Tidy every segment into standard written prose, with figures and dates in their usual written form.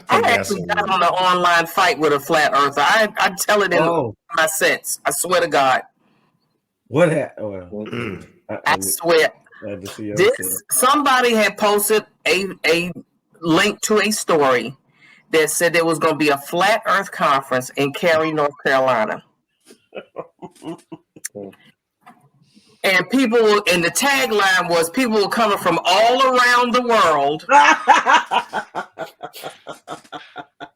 I actually got on an online fight with a flat earther. I tell it in my sets. I swear to God. What happened? I swear. Somebody had posted a link to a story that said there was going to be a flat earth conference in Cary, North Carolina. And people, and the tagline was, people were coming from all around the world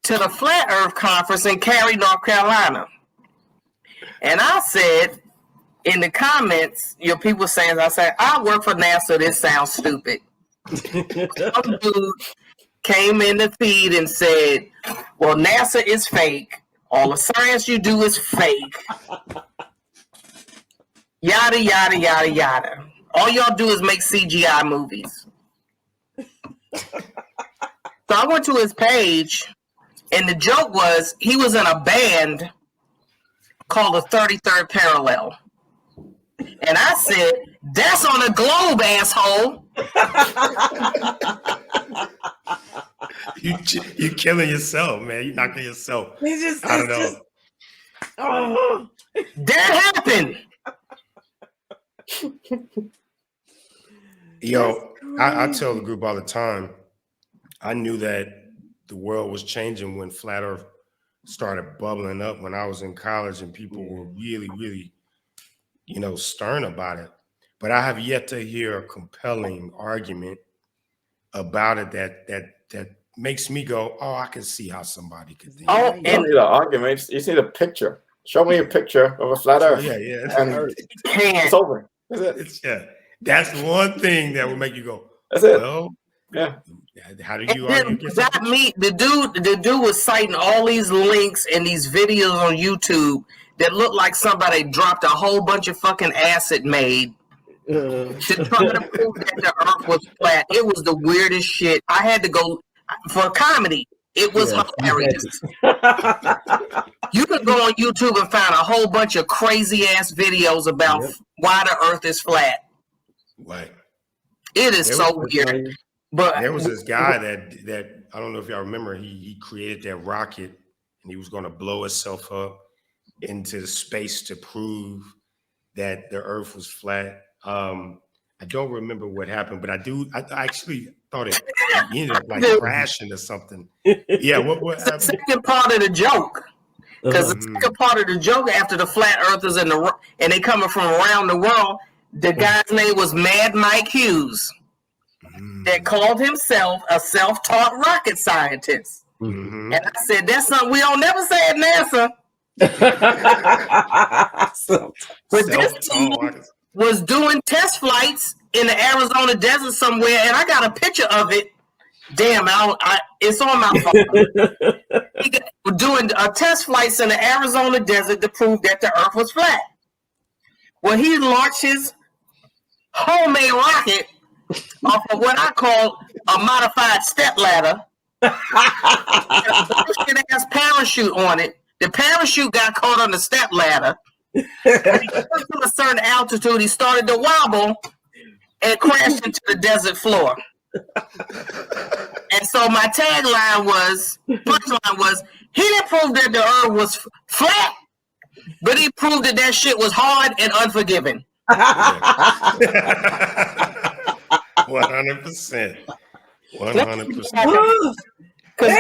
to the Flat Earth Conference in Cary, North Carolina. And I said, in the comments, your people saying, I said, I work for NASA, this sounds stupid. Some dude came in the feed and said, well, NASA is fake. All the science you do is fake. Yada, yada, yada, yada. All y'all do is make CGI movies. So I went to his page, and the joke was he was in a band called the 33rd Parallel. And I said, that's on a globe, asshole. You killing yourself, man. You knocking yourself. I don't know. Oh, that happened. Yo, I tell the group all the time, I knew that the world was changing when Flat Earth started bubbling up when I was in college, and people were really, really, stern about it. But I have yet to hear a compelling argument about it that makes me go, oh, I can see how somebody could think. Oh, you don't need an argument. You see the picture. Show me a picture of a flat Earth. Yeah. And it's over. That's it. That's one thing that will make you go, that's it. Well, yeah. How do you argue? The dude was citing all these links and these videos on YouTube that looked like somebody dropped a whole bunch of fucking acid made to try to prove that the Earth was flat. It was the weirdest shit. I had to go for comedy. It was hilarious. You could go on YouTube and find a whole bunch of crazy ass videos about why the Earth is flat. Right. It is so weird. But there was this guy that I don't know if y'all remember. He created that rocket, and he was going to blow itself up into the space to prove that the Earth was flat. I don't remember what happened, but I actually thought it ended up like crashing or something. Yeah, what happened? The second part of the joke. Because the second part of the joke, after the flat earthers and they coming from around the world, the guy's name was Mad Mike Hughes, that called himself a self-taught rocket scientist. And I said, that's something we don't never say at NASA. But this dude was doing test flights in the Arizona desert somewhere, and I got a picture of it. Damn, it's on my phone. He was doing test flights in the Arizona desert to prove that the Earth was flat. Well, he launched his homemade rocket off of what I call a modified step ladder. A bullshit-ass parachute on it. The parachute got caught on the step ladder. When he got to a certain altitude, he started to wobble and crashed into the desert floor. And so my punchline was, he didn't prove that the Earth was flat, but he proved that shit was hard and unforgiving. 100%. 100%. Because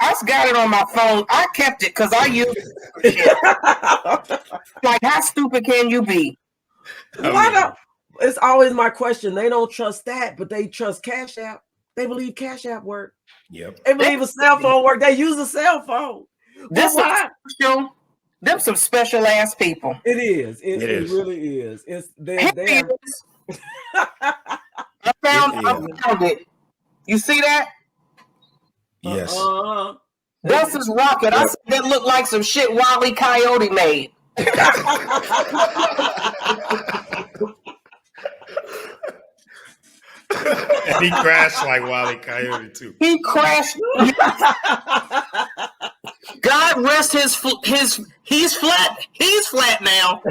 I got it on my phone. I kept it because I used it. Like, how stupid can you be? It's always my question. They don't trust that, but they trust Cash App. They believe Cash App work. Yep. They believe a cell phone work. They use a cell phone. Them some special ass people. It is. It really is. I found it. You see that? Yes. That's his rocket. I said that looked like some shit Wile E. Coyote made. And he crashed like Wile E. Coyote too. He crashed. God rest he's flat. He's flat now.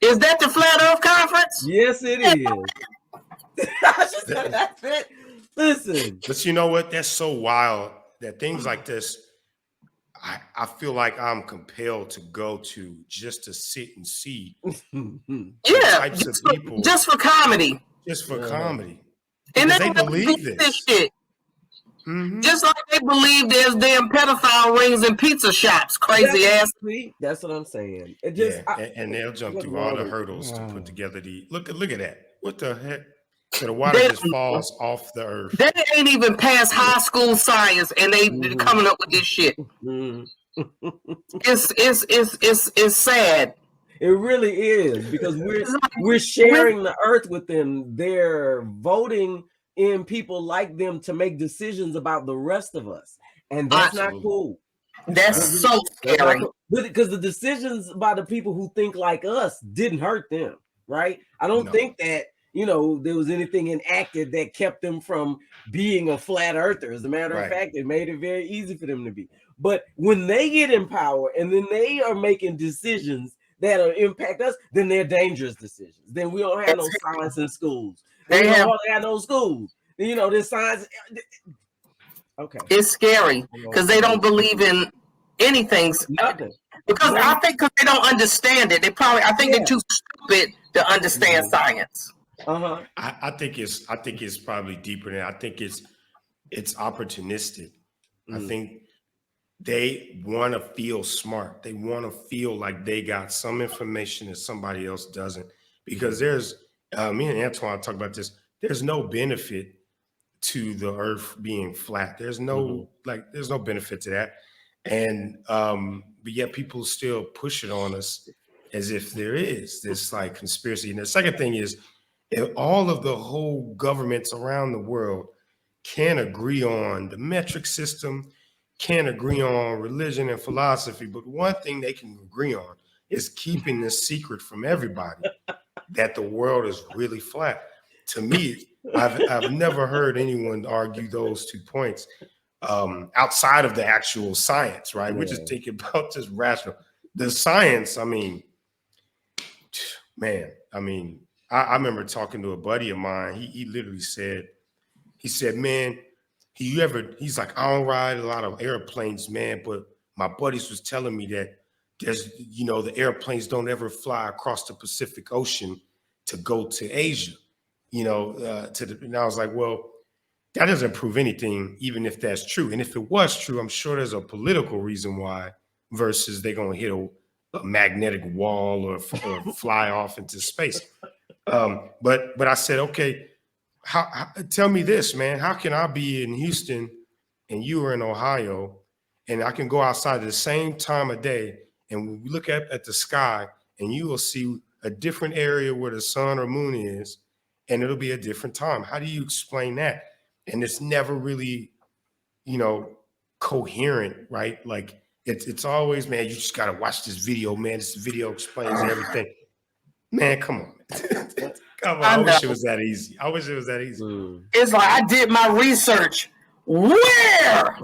Is that the Flat Earth Conference? Yes, it is. That's it. Listen. But you know what? That's so wild that things like this, I feel like I'm compelled to go to just to sit and see types of people. Just for comedy. Just for comedy. And they believe this shit. Mm-hmm. Just like they believe there's damn pedophile rings in pizza shops, crazy ass. That's what I'm saying. It just and they'll jump through all the hurdles to put together the look at that. What the heck? So the water just falls off the earth. They ain't even past high school science, and they coming up with this shit. It's sad. It really is, because we're sharing the earth with them. They're voting in people like them to make decisions about the rest of us, and that's not cool. That's so scary. Because the decisions by the people who think like us didn't hurt them, right? I don't think that there was anything enacted that kept them from being a flat earther. As a matter of fact, it made it very easy for them to be. But when they get in power and then they are making decisions that'll impact us, then they're dangerous decisions. Then we don't have no science in schools. They have no schools. There's science. Okay. It's scary because they don't believe in anything. Nothing. Because I think they don't understand it. I think they're too stupid to understand science. I think it's probably deeper than that. I think it's opportunistic. I think they want to feel smart. They want to feel like they got some information that somebody else doesn't. Because there's me and Antoine talk about this. There's no benefit to the earth being flat. There's no there's no benefit to that. And but yet people still push it on us as if there is this like conspiracy. And the second thing is, if all of the whole governments around the world can't agree on the metric system, can't agree on religion and philosophy, but one thing they can agree on is keeping this secret from everybody that the world is really flat. To me, I've never heard anyone argue those 2 points outside of the actual science, right? We're just thinking about just rational. The science, I mean, man, I remember talking to a buddy of mine. He literally said, man, he's like, I don't ride a lot of airplanes, man, but my buddies was telling me that there's, the airplanes don't ever fly across the Pacific Ocean to go to Asia, and I was like, well, that doesn't prove anything, even if that's true. And if it was true, I'm sure there's a political reason why versus they're going to hit a magnetic wall or fly off into space. But I said, okay, tell me this, man. How can I be in Houston and you are in Ohio, and I can go outside at the same time of day, and when we look at the sky, and you will see a different area where the sun or moon is, and it'll be a different time. How do you explain that? And it's never really, coherent, right? Like it's always, man, you just got to watch this video, man. This video explains everything. Man, come on. Come on. I wish it was that easy. It's like I did my research. Where?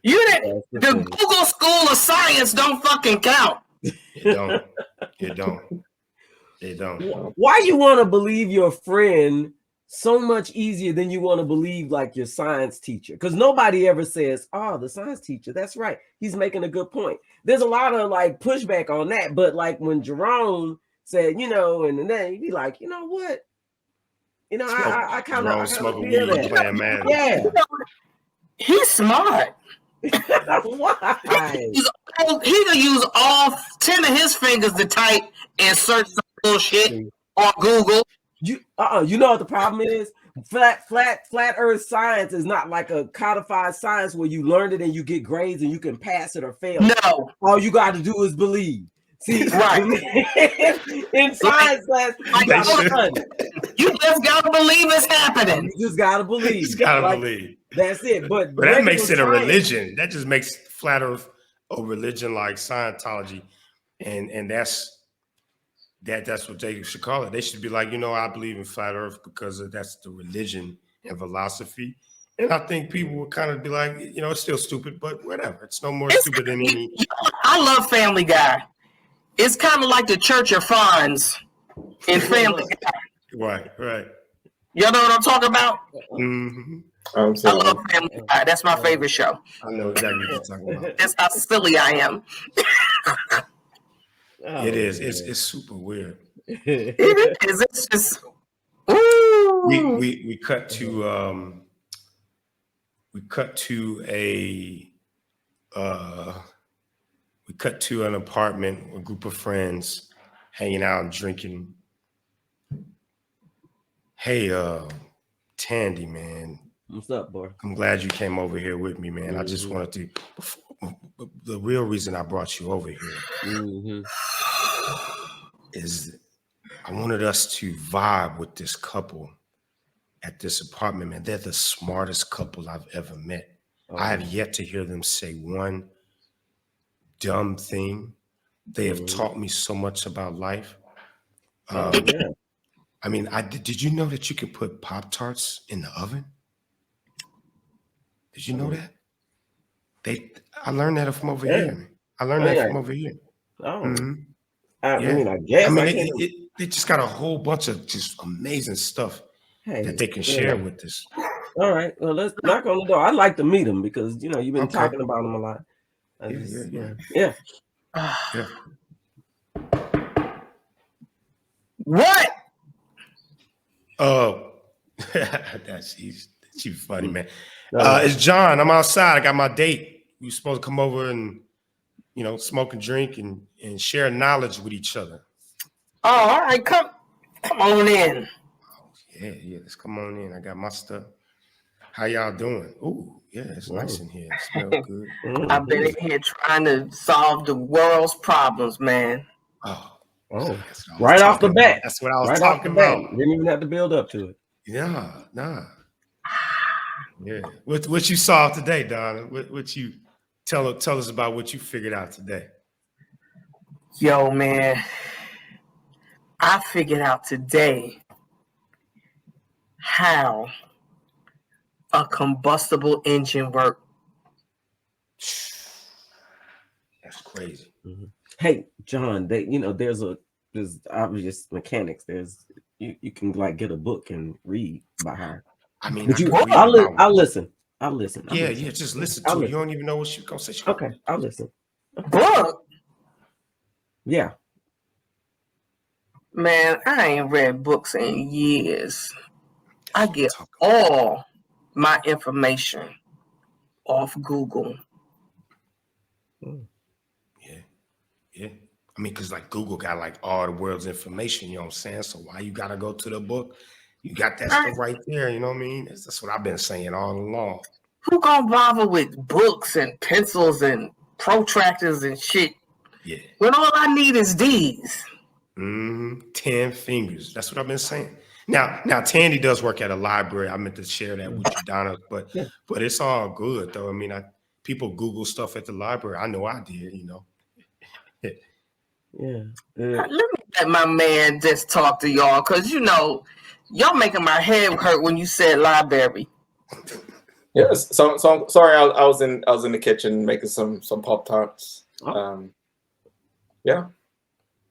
The Google School of Science don't fucking count. It don't. Why you want to believe your friend so much easier than you want to believe like your science teacher? Because nobody ever says, oh, the science teacher, that's right, he's making a good point. There's a lot of like pushback on that, but like when Jerome said, and then he'd be like, you know what? I kind of feel that. Yeah. He's smart. Why? He could use all 10 of his fingers to type and search some bullshit on Google. You know what the problem is? Flat Earth science is not like a codified science where you learn it and you get grades and you can pass it or fail. No, all you got to do is believe. See, right? In science class, you just gotta believe it's happening. You just gotta believe. You just gotta believe. That's it. But that makes it a religion. That just makes flat Earth a religion like Scientology, and that's what they should call it. They should be like, I believe in flat Earth because that's the religion and philosophy. And I think people would kind of be like, it's still stupid, but whatever. It's no more stupid than any. I love Family Guy. It's kind of like the Church of Fonz in Family Guy. Right. Y'all know what I'm talking about? Mm-hmm. I love Family Guy. That's my favorite show. I know exactly what you're talking about. That's how silly I am. It is. It's super weird. It is. It's just. Ooh. We cut to an apartment, a group of friends hanging out and drinking. Hey, Tandy, man. What's up, boy? I'm glad you came over here with me, man. I just wanted to. The real reason I brought you over here is I wanted us to vibe with this couple at this apartment, man. They're the smartest couple I've ever met. I have yet to hear them say one dumb thing. They have taught me so much about life. I mean, did you know that you can put Pop-Tarts in the oven? Did you know that? I learned that from over here. I learned that from over here. Oh, I mean, I guess. They just got a whole bunch of just amazing stuff that they can share with us. All right. Well, let's knock on the door. I'd like to meet them because you've been talking about them a lot. Yeah. What? Oh, she's funny, man. It's John. I'm outside. I got my date. We were supposed to come over and smoke and drink and share knowledge with each other. Oh, all right. Come on in. Oh, yeah. Let's come on in. I got my stuff. How y'all doing? Ooh, yeah, it's nice in here. It smells good. I've been in here trying to solve the world's problems, man. Oh, right off the bat. That's what I was talking about. Didn't even have to build up to it. Yeah, nah. Yeah. What you solved today, Donna? What you tell us about what you figured out today? Yo, man, I figured out today how a combustible engine works. That's crazy. Hey, John, there's obvious mechanics. You can get a book and read by how. I mean, I'll listen. Yeah, just listen to it. You don't even know what you're gonna say. Okay, I'll listen. Book? Yeah. Man, I ain't read books in years. I get all my information off Google. Yeah. I mean, because Google got all the world's information, you know what I'm saying? So why you gotta go to the book? You got that stuff right there, you know what I mean? That's what I've been saying all along. Who gonna bother with books and pencils and protractors and shit? Yeah. When all I need is these. 10 fingers. That's what I've been saying. Now Tandy does work at a library. I meant to share that with you, Donna, but it's all good though. I mean, people Google stuff at the library. I know I did, Yeah. Let me let my man just talk to y'all, because y'all making my head hurt when you said library. Yes. So sorry, I was in the kitchen making some Pop-Tarts. Yeah.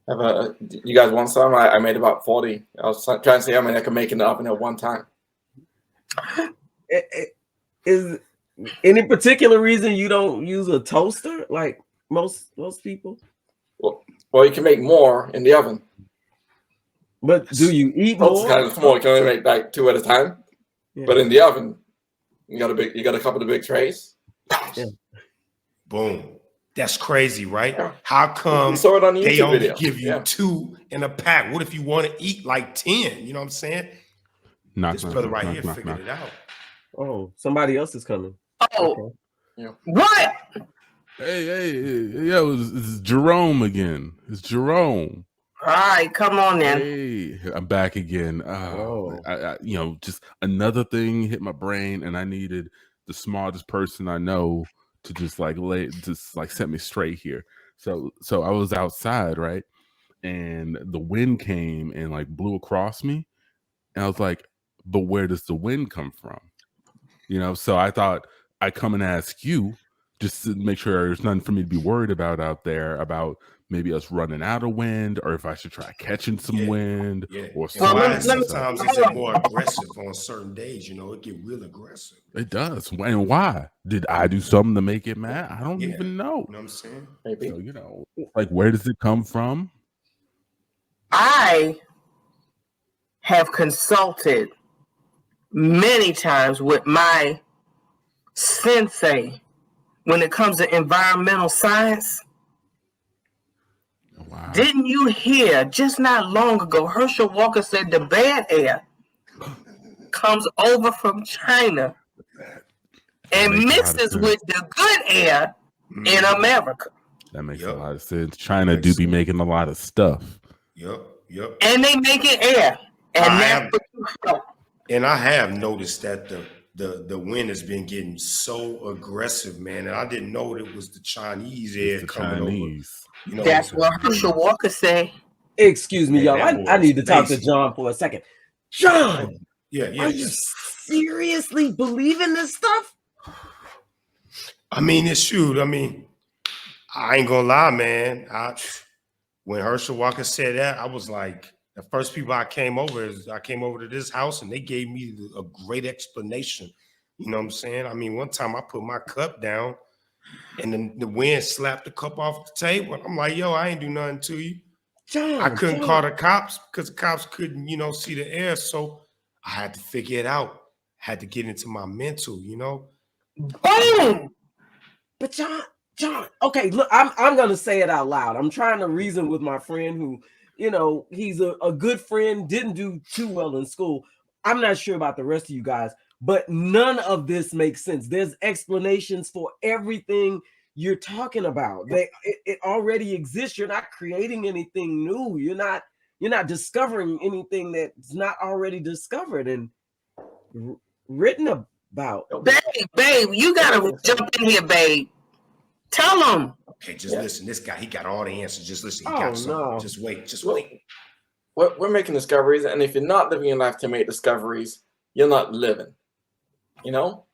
You guys want some? I made about 40. I was trying to see how many I could make in the oven at one time. Is any particular reason you don't use a toaster like most people? Well, you can make more in the oven. But do you eat more? It's kind of small. You can only make 2 at a time. Yeah. But in the oven, you got a couple of big trays. Yeah. Boom. That's crazy, right? Yeah. How come they only give you 2 in a pack? What if you want to eat 10? You know what I'm saying? This brother right here figured it out. Oh, somebody else is coming. Oh, okay. Yeah. What? Hey, yo, it's Jerome again. It's Jerome. All right, come on then. Hey, I'm back again. I just another thing hit my brain, and I needed the smartest person I know to just set me straight here. So I was outside, right? And the wind came and blew across me. And I was like, but where does the wind come from? So I thought I'd come and ask you just to make sure there's nothing for me to be worried about out there about maybe us running out of wind, or if I should try catching some wind, or sometimes it's more aggressive on certain days. You know, it get real aggressive. It does. And why? Did I do something to make it mad? I don't even know. You know what I'm saying? Maybe. So, you know, like, where does it come from? I have consulted many times with my sensei when it comes to environmental science. Wow. Didn't you hear just not long ago, Herschel Walker said the bad air comes over from China and mixes with the good air in America. That makes a lot of sense. China do be making a lot of stuff. Yep. And they make it air. And I have noticed that the wind has been getting so aggressive, man. And I didn't know it was the Chinese air coming over. You know, that's what Herschel Walker said. Excuse me, y'all. I need to talk to John for a second. John, are you seriously believing this stuff? I mean, it's true. I mean, I ain't gonna lie, man. When Herschel Walker said that, I was like, the first people I came over to this house and they gave me a great explanation. You know what I'm saying? I mean, one time I put my cup down and then the wind slapped the cup off the table. I'm like, yo, I ain't do nothing to you. John, I couldn't call the cops because the cops couldn't, you know, see the air. So I had to figure it out. Had to get into my mental, you know? Boom! But John, okay, look, I'm gonna say it out loud. I'm trying to reason with my friend who, you know, he's a good friend, didn't do too well in school. I'm not sure about the rest of you guys, but none of this makes sense. There's explanations for everything you're talking about. It already exists. You're not creating anything new. You're not discovering anything that's not already discovered and written about. Babe, you gotta jump in here, babe. Tell him. Okay, just listen. This guy, he got all the answers. Just listen. He got something. No. Just wait. We're making discoveries, and if you're not living your life to make discoveries, you're not living. You know,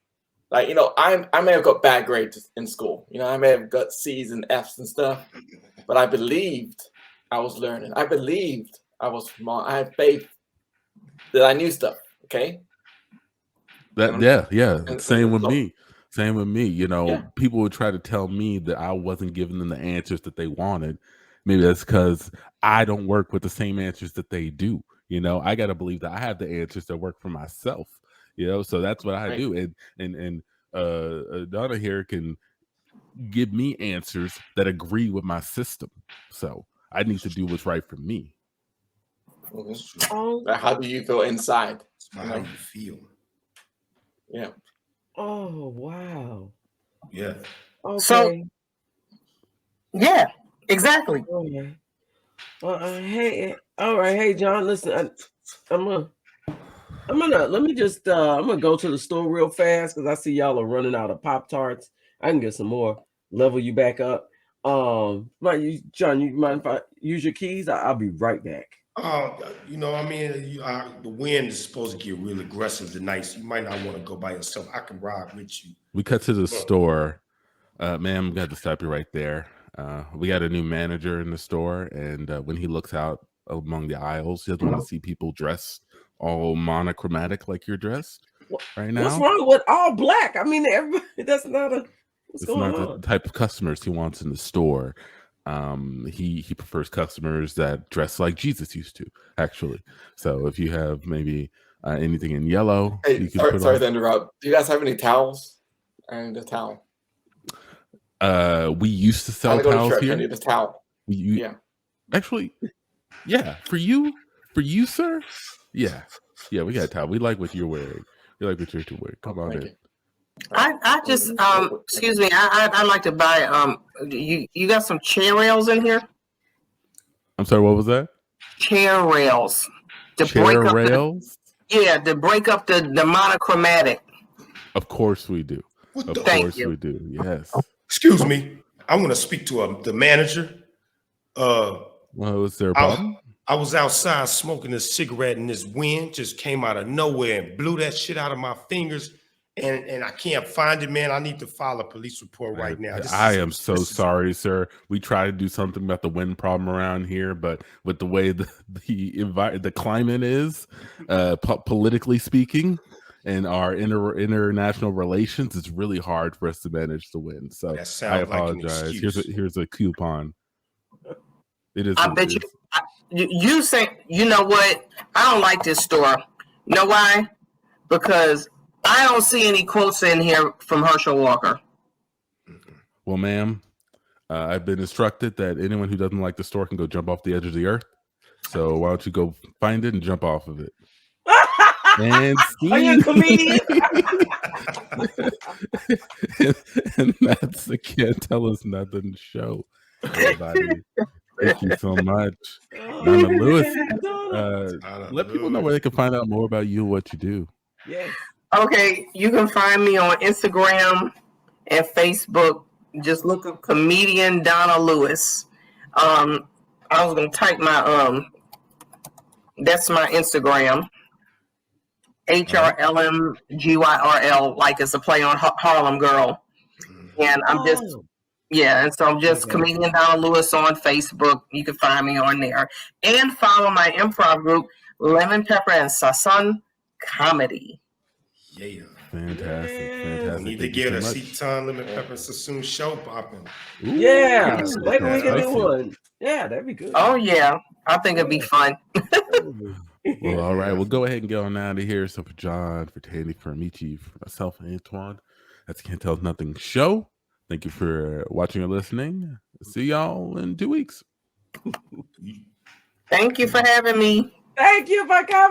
like, you know, I may have got bad grades in school. You know, I may have got C's and F's and stuff, but I believed I was learning. I believed I was smart. I had faith that I knew stuff. Okay. Same with me. Same with me. You know, people would try to tell me that I wasn't giving them the answers that they wanted. Maybe that's because I don't work with the same answers that they do. You know, I got to believe that I have the answers that work for myself. You know, so that's what I do. And Donna here can give me answers that agree with my system. So I need to do what's right for me. How do you feel inside? How you feel. Yeah. Oh, wow. Yeah. Okay. So, yeah, exactly. Okay. Hey, all right. Hey, John, listen, I'm gonna go to the store real fast because I see y'all are running out of Pop-Tarts. I can get some more, level you back up. John, you mind if I use your keys? I'll be right back. You know, I mean, the wind is supposed to get real aggressive tonight, so you might not want to go by yourself. I can ride with you. We cut to the store. Ma'am, got to stop you right there. We got a new manager in the store, and when he looks out among the aisles, he doesn't want to see people dressed all monochromatic like you're dressed right now. What's wrong with all black? I mean, everybody, that's not a... What's going on? The type of customers he wants in the store. He prefers customers that dress like Jesus used to, actually. So if you have maybe anything in yellow, hey, sorry to interrupt. Do you guys have any towels? I need a towel. We used to sell towels here. I need a towel. Actually, yeah. For you, sir. Yeah, we got a towel. We like what you're wearing. We like what you're wearing. Come on in. I just excuse me. I'd like to buy you got some chair rails in here? I'm sorry, what was that? Chair rails. To break up the monochromatic. Of course we do. Of course we do. Yes. Excuse me. I want to speak to the manager. Well, is there a problem? I was outside smoking a cigarette and this wind just came out of nowhere and blew that shit out of my fingers. and I can't find it, man. I need to file a police report right now. I am so sorry, sir. We try to do something about the wind problem around here, but with the way the climate is, politically speaking, and our international relations, it's really hard for us to manage the wind. So I apologize. Here's a coupon. It is. I bet you say, you know what? I don't like this store. You know why? Because I don't see any quotes in here from Herschel Walker. Well, ma'am, I've been instructed that anyone who doesn't like the store can go jump off the edge of the earth. So why don't you go find it and jump off of it? And are you a comedian? and that's the Can't Tell Us Nothing show. Everybody, thank you so much, Donna Lewis. Let people know where they can find out more about you and what you do. Yes. Okay, you can find me on Instagram and Facebook. Just look up comedian Donna Lewis. I was gonna type my that's my Instagram. HRLMGYRL, like it's a play on Harlem Girl. And I'm just and so I'm just comedian Donna Lewis on Facebook. You can find me on there. And follow my improv group, Lemon Pepper Sazón Comedy. Yeah. Fantastic. We need to get a CTUN Lemon Pepper Sazón show popping. Yeah. Maybe we can do one. Yeah, that'd be good. Oh yeah. I think it'd be fun. Well, all right. We'll go ahead and get on out of here. So for John, for Tandy, for Amici, for myself, and Antoine, that's Can't Tell Us Nothing show. Thank you for watching or listening. See y'all in 2 weeks. Thank you for having me. Thank you for coming.